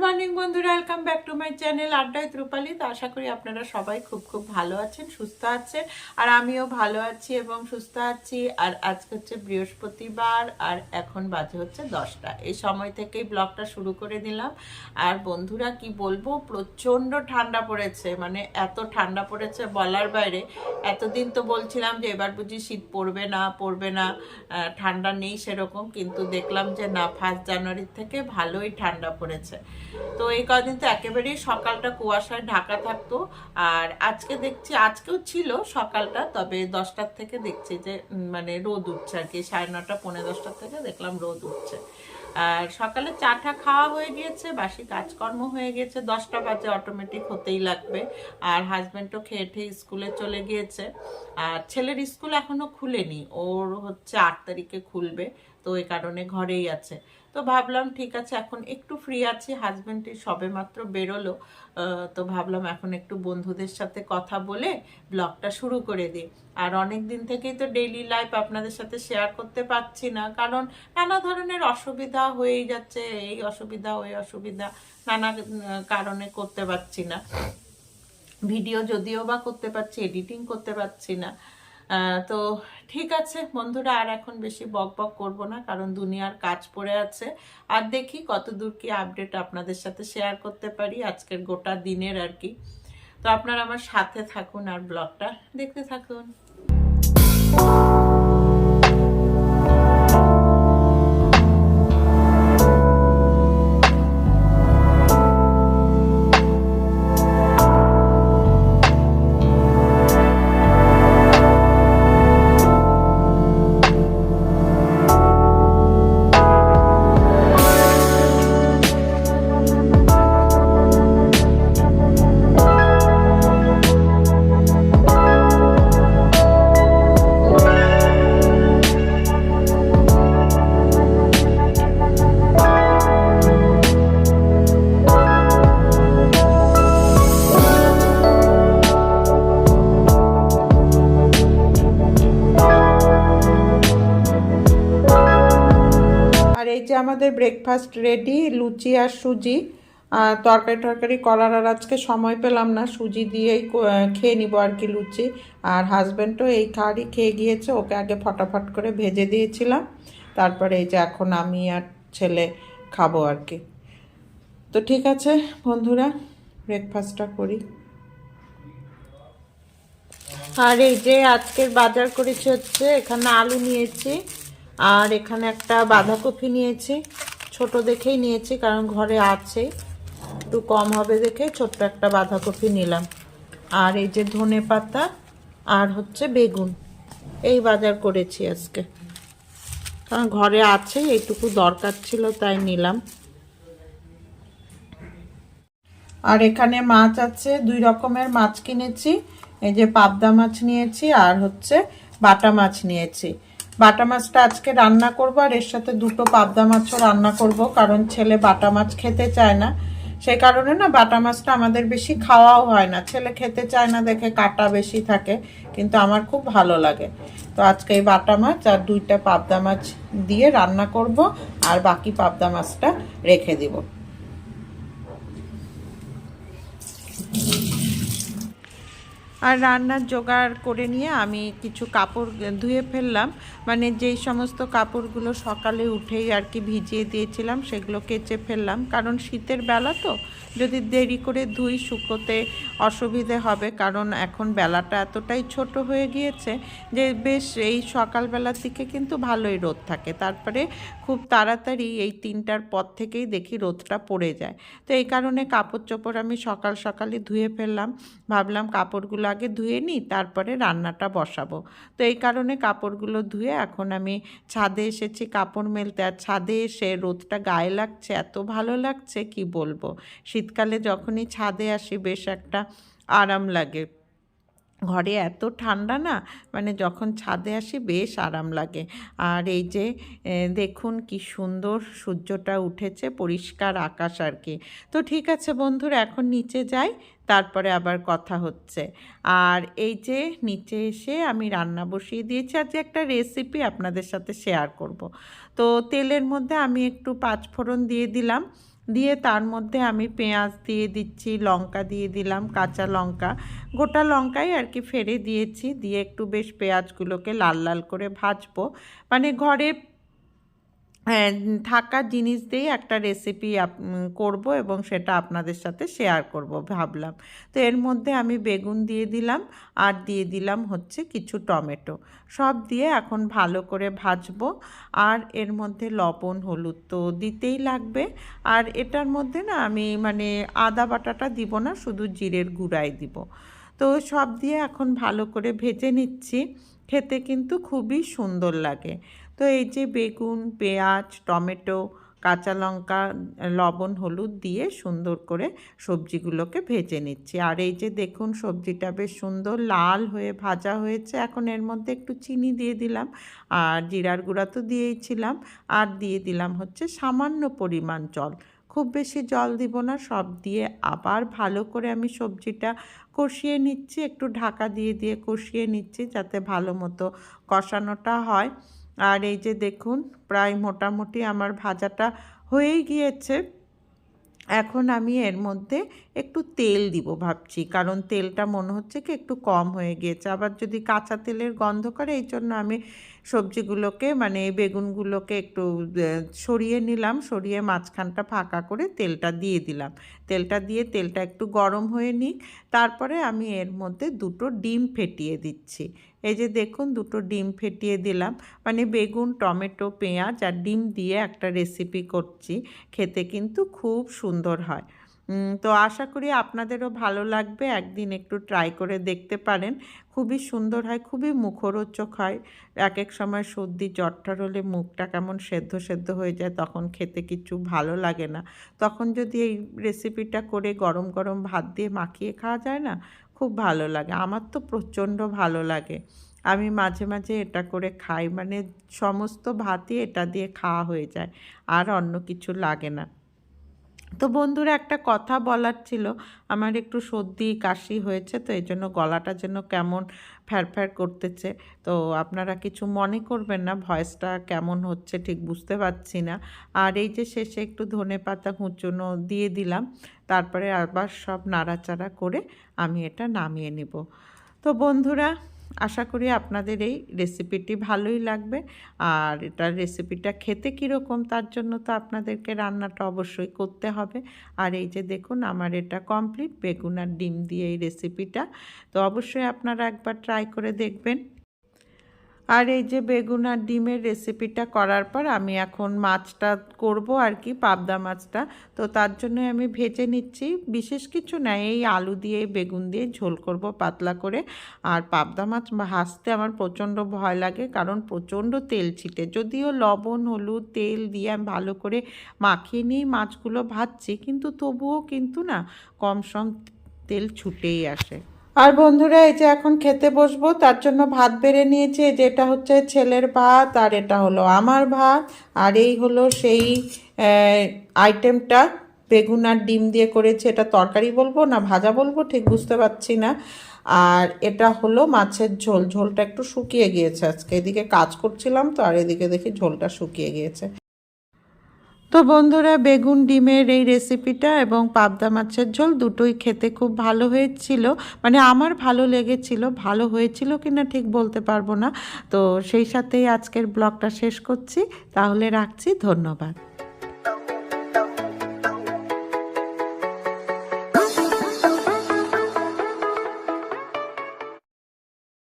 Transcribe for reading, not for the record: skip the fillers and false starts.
Morning বন্ধুরা, welcome back to my channel আড্ডায় রূপালী। তো আশা করি আপনারা সবাই খুব খুব ভালো আছেন, সুস্থ আছেন, আর আমিও ভালো আছি এবং সুস্থ আছি। আর আজকে হচ্ছে বৃহস্পতিবার, আর এখন বাজে হচ্ছে 10টা। এই সময় থেকেই ব্লগটা শুরু করে দিলাম। আর বন্ধুরা কি বলবো, প্রচণ্ড ঠান্ডা পড়েছে, মানে এত ঠান্ডা পড়েছে বলার বাইরে। এতদিন তো বলছিলাম যে এবার বুঝি শীত পড়বে না পড়বে না, ঠান্ডা নেই সেরকম, কিন্তু দেখলাম যে না, 1 জানুয়ারি থেকে ভালোই ঠান্ডা পড়েছে। তো এই কদিন তো একেবারেই সকালটা কুয়াশায় ঢাকা থাকতো, আর আজকে দেখছি আজকেও ছিল সকালটা, তবে 10টার থেকে দেখছি যে মানে রোদ উঠছে আর কি, 9:30 পৌনে 10টার থেকে দেখলাম রোদ উঠছে। আর সকালে চাটা খাওয়া হয়ে গিয়েছে, বাসি কাজকর্ম হয়ে গেছে, 10টা বাজে অটোমেটিক হতেই লাগবে। আর হাজব্যান্ডও খেয়ে ঠেয়ে স্কুলে চলে গিয়েছে। আর ছেলের স্কুল এখনো খুলেনি, ওর হচ্ছে 8 তারিখে খুলবে, তো এই কারণে ঘরেই আছে। তো ভাবলাম ঠিক আছে, এখন একটু ফ্রি আছি, হাজব্যান্ডটি সবে মাত্র বেরোলো, তো ভাবলাম এখন একটু বন্ধুদের সাথে কথা বলে ব্লগটা শুরু করে দিই। আর অনেক দিন থেকেই তো ডেইলি লাইফ আপনাদের সাথে শেয়ার করতে পারছি না, কারণ নানা ধরনের অসুবিধা হয়েই যাচ্ছে, এই অসুবিধা ওই অসুবিধা, নানা কারণে করতে পারছি না ভিডিও, যদিও বা করতে পারছি, এডিটিং করতে পারছি না। তো ঠিক আছে বন্ধুরা, আর এখন বেশি বক বক করবো না, কারণ দুনিয়ার কাজ পড়ে আছে। আর দেখি কত দূর কি আপডেট আপনাদের সাথে শেয়ার করতে পারি আজকের গোটা দিনের আর কি। তো আপনারা আমার সাথে থাকুন আর ব্লগটা দেখতে থাকুন। এই যে আমাদের ব্রেকফাস্ট রেডি, লুচি আর সুজি। তরকারি টরকারি করার আর আজকে সময় পেলাম না, সুজি দিয়েই খেয়ে নিব আর কি লুচি। আর হাজব্যান্ডও এই খাবারই খেয়ে গিয়েছে, ওকে আগে ফটাফট করে ভেজে দিয়েছিলাম, তারপরে এই যে এখন আমি আর ছেলে খাবো আর কি। তো ঠিক আছে বন্ধুরা, ব্রেকফাস্টটা করি। আর এই যে আজকের বাজার করেছি হচ্ছে, এখানে আলু নিয়েছি, আর এখানে একটা বাঁধাকপি নিয়েছি, ছোট দেখেই নিয়েছি কারণ ঘরে আছে, একটু কম হবে দেখে ছোট্ট একটা বাঁধাকপি নিলাম। আর এই যে ধনে পাতা আর হচ্ছে বেগুন, এই বাজার করেছি আজকে, কারণ ঘরে আছে, এইটুকু দরকার ছিল তাই নিলাম। আর এখানে মাছ আছে, 2 রকমের মাছ কিনেছি, এই যে পাবদা মাছ নিয়েছি আর হচ্ছে বাটা মাছ নিয়েছি। বাটা মাছটা আজকে রান্না করব, আর এর সাথে 2টো পাবদা মাছও রান্না করব, কারণ ছেলে বাটা মাছ খেতে চায় না, সেই কারণে না বাটা মাছটা আমাদের বেশি খাওয়াও হয় না, ছেলে খেতে চায় না দেখে কাটা বেশি থাকে, কিন্তু আমার খুব ভালো লাগে। তো আজকে এই বাটা মাছ আর 2টা পাবদা মাছ দিয়ে রান্না করব, আর বাকি পাবদা মাছটা রেখে দিব। আর রান্নার জোগাড় করে নিয়ে আমি কিছু কাপড় ধুয়ে ফেললাম, মানে যেই সমস্ত কাপড়গুলো সকালে উঠেই আর কি ভিজিয়ে দিয়েছিলাম সেগুলো কেচে ফেললাম, কারণ শীতের বেলা তো যদি দেরি করে ধুই শুকোতে অসুবিধে হবে, কারণ এখন বেলাটা এতটাই ছোট হয়ে গিয়েছে যে বেশ এই সকালবেলার দিকে কিন্তু ভালোই রোদ থাকে, তারপরে খুব তাড়াতাড়ি এই 3টার পর থেকেই দেখি রোদটা পড়ে যায়। তো এই কারণে কাপড় চোপড় আমি সকাল সকালই ধুয়ে ফেললাম, ভাবলাম কাপড়গুলো আগে ধুয়ে নিই তারপরে রান্নাটা বসাবো। তো এই কারণে কাপড়গুলো ধুয়ে এখন আমি ছাদে এসেছি কাপড় মেলতে, আর ছাদে এসে রোদটা গায়ে লাগছে, এত ভালো লাগছে কি বলবো। শীতকালে যখনই ছাদে আসি বেশ একটা আরাম লাগে, ঘরে এত ঠান্ডা না, মানে যখন ছাদে আসি বেশ আরাম লাগে। আর এই যে দেখুন কি সুন্দর সূর্যটা উঠেছে, পরিষ্কার আকাশ আর কি। তো ঠিক আছে বন্ধুরা, এখন নিচে যাই, তারপরে আবার কথা হচ্ছে। আর এই যে নিচে এসে আমি রান্না বসিয়ে দিয়েছি, আজকে একটা রেসিপি আপনাদের সাথে শেয়ার করব। তো তেলের মধ্যে আমি একটু 5 ফোড়ন দিয়ে দিলাম, দিয়ে তার মধ্যে আমি পেঁয়াজ দিয়ে দিচ্ছি, লঙ্কা দিয়ে দিলাম, কাঁচা লঙ্কা, গোটা লঙ্কাই আর কি ফেলে দিয়েছি, দিয়ে একটু বেশ পেঁয়াজগুলোকে লাল লাল করে ভাজবো। মানে ঘরে থাকা জিনিস দিয়েই একটা রেসিপি করব এবং সেটা আপনাদের সাথে শেয়ার করব ভাবলাম। তো এর মধ্যে আমি বেগুন দিয়ে দিলাম আর দিয়ে দিলাম হচ্ছে কিছু টমেটো, সব দিয়ে এখন ভালো করে ভাজবো। আর এর মধ্যে লবণ হলুদ তো দিতেই লাগবে। আর এটার মধ্যে না আমি মানে আদা বাটাটা দিব না, শুধু জিরের গুঁড়াই দিব। তো সব দিয়ে এখন ভালো করে ভেজে নিচ্ছি, খেতে কিন্তু খুবই সুন্দর লাগে। তো এই যে বেগুন, পেঁয়াজ, টমেটো, কাঁচা লঙ্কা, লবণ হলুদ দিয়ে সুন্দর করে সবজিগুলোকে ভেজে নিচ্ছি। আর এই যে দেখুন সবজিটা বেশ সুন্দর লাল হয়ে ভাজা হয়েছে। এখন এর মধ্যে একটু চিনি দিয়ে দিলাম, আর জিরার গুঁড়া তো দিয়েইছিলাম, আর দিয়ে দিলাম হচ্ছে সামান্য পরিমাণ জল, খুব বেশি জল দিব না। সব দিয়ে আবার ভালো করে আমি সবজিটা কষিয়ে নিচ্ছি, একটু ঢাকা দিয়ে দিয়ে কষিয়ে নিচ্ছি যাতে ভালো মতো কষানোটা হয়। আর এই যে দেখুন প্রায় মোটামুটি আমার ভাজাটা হয়েই গিয়েছে। এখন আমি এর মধ্যে একটু তেল দিব ভাবছি, কারণ তেলটা মনে হচ্ছে কি একটু কম হয়ে গিয়েছে। আবার যদি কাঁচা তেলের গন্ধ করে, এই জন্য আমি সবজিগুলোকে মানে বেগুনগুলোকে একটু সরিয়ে নিলাম, সরিয়ে মাঝখানটা ফাঁকা করে তেলটা দিয়ে দিলাম। তেলটা দিয়ে তেলটা একটু গরম হয়ে নিক, তারপরে আমি এর মধ্যে দুটো ডিম ফেটিয়ে দিচ্ছি। এই যে দেখুন দুটো ডিম ফেটিয়ে দিলাম, মানে বেগুন, টমেটো, পেঁয়াজ আর ডিম দিয়ে একটা রেসিপি করছি, খেতে কিন্তু খুব সুন্দর হয়। তো আশা করি আপনাদেরও ভালো লাগবে, একদিন একটু ট্রাই করে দেখতে পারেন, খুবই সুন্দর হয়, খুবই মুখরোচক হয়। এক এক সময় সর্দি জ্বরটার হলে মুখটা কেমন সেদ্ধ সেদ্ধ হয়ে যায়, তখন খেতে কিছু ভালো লাগে না, তখন যদি এই রেসিপিটা করে গরম গরম ভাত দিয়ে মাখিয়ে খাওয়া যায় না, খুব ভালো লাগে। আমার তো প্রচণ্ড ভালো লাগে, আমি মাঝে মাঝে এটা করে খাই, মানে সমস্ত ভাতই এটা দিয়ে খাওয়া হয়ে যায়, আর অন্য কিছু লাগে না। তো বন্ধুরা একটা কথা বলার ছিল, আমার একটু সর্দি কাশি হয়েছে, তো এই জন্য গলাটা যেন কেমন ফ্যারফ্যার করতেছে, তো আপনারা কিছু মনে করবেন না, ভয়েসটা কেমন হচ্ছে ঠিক বুঝতে পারছি না। আর এই যে শেষে একটু ধনেপাতা কুচনো দিয়ে দিলাম, তারপরে আবার সব নাড়াচাড়া করে আমি এটা নামিয়ে নেব। তো বন্ধুরা আশা করি আপনাদের এই রেসিপিটি ভালোই লাগবে। আর এটার রেসিপিটা খেতে কীরকম তার জন্য তো আপনাদেরকে রান্নাটা অবশ্যই করতে হবে। আর এই যে দেখুন আমার এটা কমপ্লিট, বেগুন আর ডিম দিয়ে এই রেসিপিটা, তো অবশ্যই আপনারা একবার ট্রাই করে দেখবেন। আর এই যে বেগুন আর ডিমের রেসিপিটা করার পর আমি এখন মাছটা করব আর কি, পাবদা মাছটা, তো তার জন্য আমি ভেজে নিচ্ছি, বিশেষ কিছু না, এই আলু দিয়ে বেগুন দিয়ে ঝোল করব পাতলা করে। আর পাবদা মাছ ভাজতে আমার প্রচণ্ড ভয় লাগে, কারণ প্রচণ্ড তেল ছিটে, যদিও লবণ হলুদ তেল দিয়ে আমি ভালো করে মাখিয়ে নিয়েই মাছগুলো ভাজছি, কিন্তু তবুও কিন্তু না কম সম তেল ছুটেই আসে। আর বন্ধুরা এই যে এখন খেতে বসবো, তার জন্য ভাত বেড়ে নিয়েছি, যেটা হচ্ছে ছেলের ভাত আর এটা হলো আমার ভাত। আর এই হলো সেই আইটেমটা, বেগুন আর ডিম দিয়ে করেছি, এটা তরকারি বলবো না ভাজা বলবো ঠিক বুঝতে পারছি না। আর এটা হলো মাছের ঝোল, ঝোলটা একটু শুকিয়ে গিয়েছে আজকে, এদিকে কাজ করছিলাম তো, আর এদিকে দেখি ঝোলটা শুকিয়ে গিয়েছে। তো বন্ধুরা বেগুন ডিমের এই রেসিপিটা এবং পাবদা মাছের ঝোল দুটোই খেতে খুব ভালো হয়েছিল, মানে আমার ভালো লেগেছিল, ভালো হয়েছিল কিনা ঠিক বলতে পারবো না। তো সেই সাথেই আজকের ব্লগটা শেষ করছি, তাহলে রাখছি, ধন্যবাদ।